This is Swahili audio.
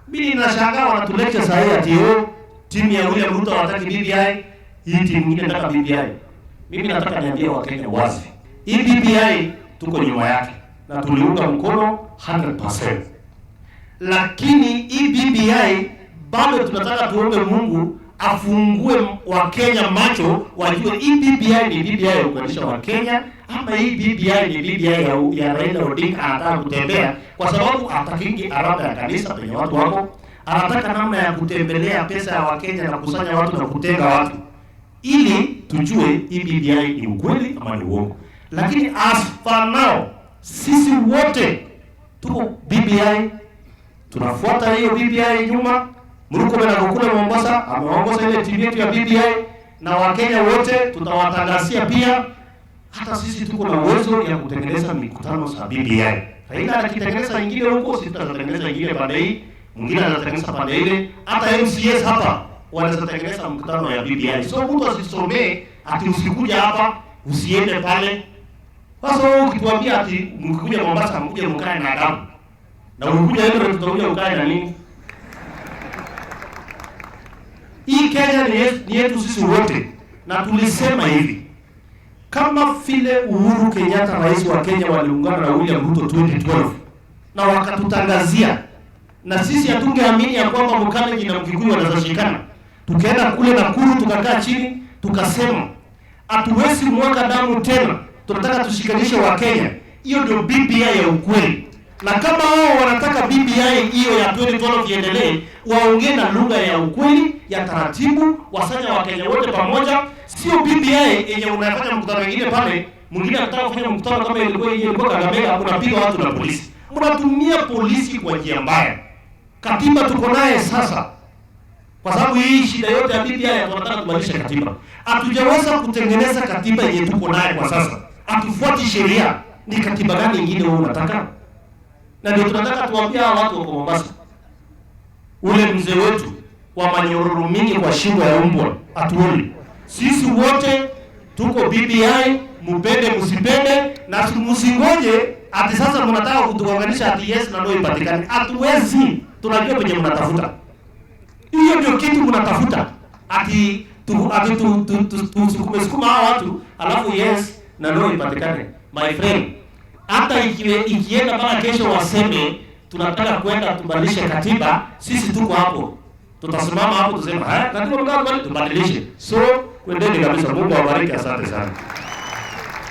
Mimi ninashangaa wanatuleta saa hii ati timu ya William Ruto hawataki BBI, hii timu nyingine inataka BBI. Mimi nataka niambie Wakenya wazi, hii BBI tuko nyuma yake na tuliunga mkono 100%. Lakini hii BBI bado tunataka tuombe Mungu afungue Wakenya macho wajue hii BBI ni BBI ya kuunganisha Wakenya ama hii BBI ni BBI ya Raila Odinga anataka kutembea, kwa sababu hatakingi arada ya kanisa penye watu wako, anataka namna ya kutembelea pesa ya Wakenya na kusanya watu na kutenga watu, ili tujue hii BBI ni ukweli ama ni uongo. Lakini as for now, sisi wote tuko BBI, tunafuata hiyo BBI nyuma. Murkomen akokule Mombasa ameongoza ile timu yetu ya BBI, na Wakenya wote tutawatangazia pia. Hata sisi tuko na uwezo ya kutengeneza mikutano za BBI. Raila akitengeneza nyingine huko, sisi tutatengeneza nyingine pande hii, mwingine anatengeneza pande ile. Hata MCS hapa wanaweza tengeneza mkutano ya BBI. So mtu asisomee ati usikuja hapa, usiende pale. Sasa wewe ukituambia ati mkikuja Mombasa mkuje mkae na Adamu, na ukikuja hilo tutakuja ukae na nini? Hii Kenya ni yetu sisi wote, na tulisema hivi, kama vile Uhuru Kenyatta rais wa Kenya waliungana na William Ruto 2012 na wakatutangazia, na sisi hatungeamini ya kwamba Mkalenjin na Mkikuyu wanaweza shikana. Tukaenda kule Nakuru tukakaa chini tukasema hatuwezi mwaka damu tena, tunataka tushikanishe wa Kenya. Hiyo ndio BBI ya ukweli. Na kama wao wanataka BBI hiyo ya 2012 iendelee, waongee na lugha ya ukweli, ya taratibu, wasanya Wakenya wote pamoja. Sio BBI yenye unafanya mkutano mwingine pale, mwingine anataka kufanya mkutano kama ilikuwa Kakamega, unapiga watu na polisi. Mnatumia polisi kwa njia mbaya. Katiba tuko naye sasa, kwa sababu hii shida yote ya BBI tunataka kubadilisha katiba. Hatujaweza kutengeneza katiba yenye tuko naye kwa sasa. Hatufuati sheria. Ni katiba gani nyingine wewe unataka? Na ndio tunataka tuwaambia watu wa Mombasa, ule mzee wetu wa manyororo mingi kwa shingo ya mbwa atuoni. Sisi wote tuko BBI, mpende msipende, na msingoje ati sasa mnataka kutuunganisha ati yes na no ipatikane. Hatuwezi. Tunajua penye mnatafuta. Hiyo ndio kitu mnatafuta. Ati sukuma hawa watu alafu yes na no ipatikane. My friend, hata ikienda mpaka kesho waseme tunataka kwenda tubadilishe katiba, sisi tuko hapo. Tutasimama hapo tuseme katiba mgani tubadilishe. So kwendeni kabisa. Mungu awabariki, asante sana.